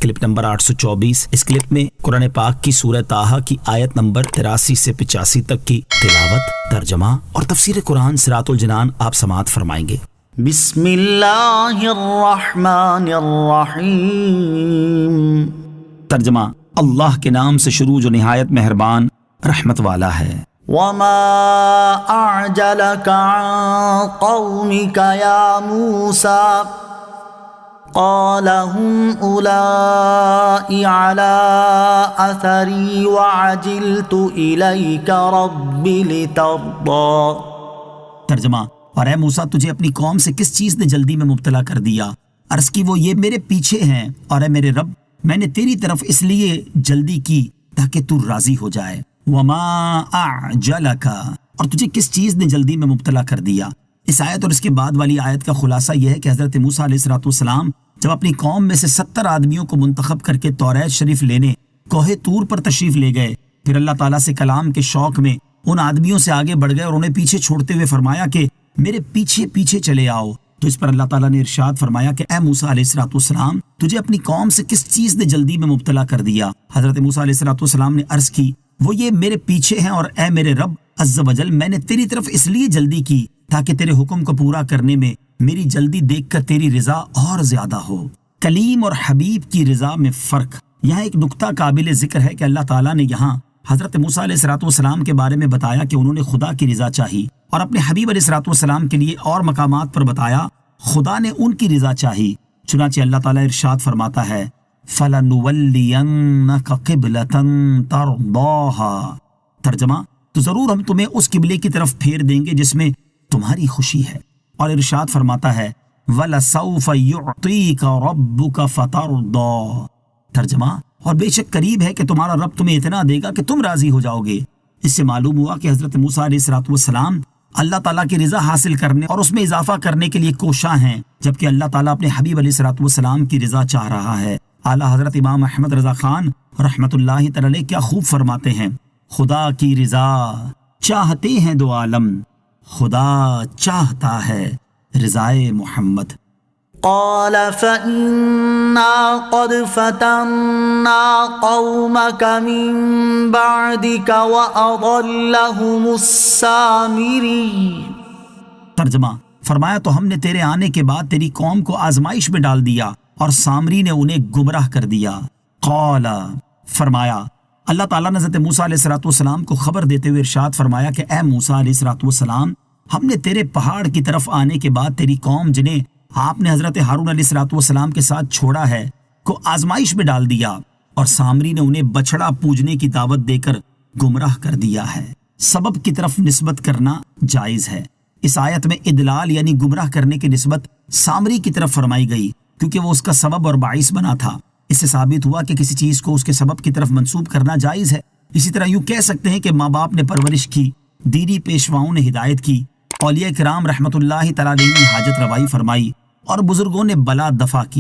Clip number 824۔ اس clip میں قرآن پاک کی سورہ طٰہٰ کی آیت نمبر 83 سے 85 تک کی تلاوت، ترجمہ اور تفسیر قرآن صراط الجنان آپ سماعت فرمائیں گے۔ بسم اللہ الرحمن الرحیم۔ ترجمہ: اللہ کے نام سے شروع جو نہایت مہربان رحمت والا ہے۔ وما اعجلک عن قومک یا موسیٰ قال هم اولائی علی اثری وعجلت الیک رب لترضی۔ ترجمہ: اور اے موسیٰ، تجھے اپنی قوم سے کس چیز نے جلدی میں مبتلا کر دیا؟ عرض کی وہ یہ میرے پیچھے ہیں، اور اے میرے رب، میں نے تیری طرف اس لیے جلدی کی تاکہ تو راضی ہو جائے۔ وما اعجلک، اور تجھے کس چیز نے جلدی میں مبتلا کر دیا؟ اس آیت اور اس کے بعد والی آیت کا خلاصہ یہ ہے کہ حضرت موسیٰ علیہ السلام جب اپنی قوم میں سے 70 آدمیوں کو منتخب کر کے توریت شریف لینے کوہ طور پر تشریف لے گئے، پھر اللہ تعالیٰ سے کلام کے شوق میں ان آدمیوں سے آگے بڑھ گئے اور انہیں پیچھے چھوڑتے ہوئے فرمایا کہ میرے پیچھے پیچھے چلے آؤ۔ تو اس پر اللہ تعالیٰ نے ارشاد فرمایا کہ اے موسیٰ علیہ السلام، تجھے اپنی قوم سے کس چیز نے جلدی میں مبتلا کر دیا؟ حضرت موسیٰ علیہ السلام نے عرض کی وہ یہ میرے پیچھے ہیں، اور اے میرے رب عز و جل، میں نے تیری طرف اس لیے جلدی کی تاکہ تیرے حکم کو پورا کرنے میں میری جلدی دیکھ کر تیری رضا اور زیادہ ہو۔ کلیم اور حبیب کی رضا میں فرق۔ یہاں ایک نکتہ قابل ذکر ہے کہ اللہ تعالیٰ نے یہاں حضرت موسیٰ علیہ السلام کے بارے میں بتایا کہ انہوں نے خدا کی رضا چاہی، اور اپنے حبیب علیہ السلام کے لیے اور مقامات پر بتایا خدا نے ان کی رضا چاہی۔ چنانچہ اللہ تعالیٰ ارشاد فرماتا ہے فَلَنُوَلِّيَنَّكَ قِبْلَةً تَرْضَاهَا۔ ترجمہ: تو ضرور ہم تمہیں اس قبلے کی طرف پھیر دیں گے جس میں تمہاری خوشی ہے۔ اور ارشاد فرماتا ہے وَلَسَوْفَ يُعْطِيكَ رَبُّكَ فَتَرْضَىٰ۔ ترجمہ: اور بے شک قریب ہے کہ تمہارا رب تمہیں اتنا دے گا کہ تم راضی ہو جاؤ گے۔ اس سے معلوم ہوا کہ حضرت موسیٰ علیہ السلام اللہ تعالیٰ کی رضا حاصل کرنے اور اس میں اضافہ کرنے کے لیے کوشاں ہیں، جبکہ اللہ تعالیٰ اپنے حبیب علیہ السلام کی رضا چاہ رہا ہے۔ اعلیٰ حضرت امام احمد رضا خان رحمۃ اللہ تعالی علیہ کیا خوب فرماتے ہیں، خدا کی رضا چاہتے ہیں دو عالم، خدا چاہتا ہے رضائے محمد۔ قال فإنا قد فتنا قومك من بعدك وأضلهم السامري۔ ترجمہ: فرمایا تو ہم نے تیرے آنے کے بعد تیری قوم کو آزمائش میں ڈال دیا اور سامری نے انہیں گمراہ کر دیا۔ قال، فرمایا اللہ تعالیٰ نے حضرت موسیٰ علیہ السلام کو خبر دیتے ہوئے ارشاد فرمایا کہ اے موسیٰ علیہ السلام، ہم نے تیرے پہاڑ کی طرف آنے کے بعد تیری قوم جنہیں آپ نے حضرت ہارون علیہ السلام کے ساتھ چھوڑا ہے کو آزمائش میں ڈال دیا، اور سامری نے انہیں بچڑا پوجنے کی دعوت دے کر گمراہ کر دیا ہے۔ سبب کی طرف نسبت کرنا جائز ہے۔ اس آیت میں ادلال یعنی گمراہ کرنے کی نسبت سامری کی طرف فرمائی گئی کیونکہ وہ اس کا سبب اور باعث بنا تھا۔ اس سے ثابت ہوا کہ کسی چیز کو اس کے سبب کی طرف منسوب کرنا جائز ہے۔ اسی طرح یوں کہہ سکتے ہیں کہ ماں باپ نے پرورش کی، دینی پیشواؤں نے ہدایت کی، اولیاء کرام رحمت اللہ تعالی علیہ نے حاجت روائی فرمائی، اور بزرگوں نے بلا دفع کی۔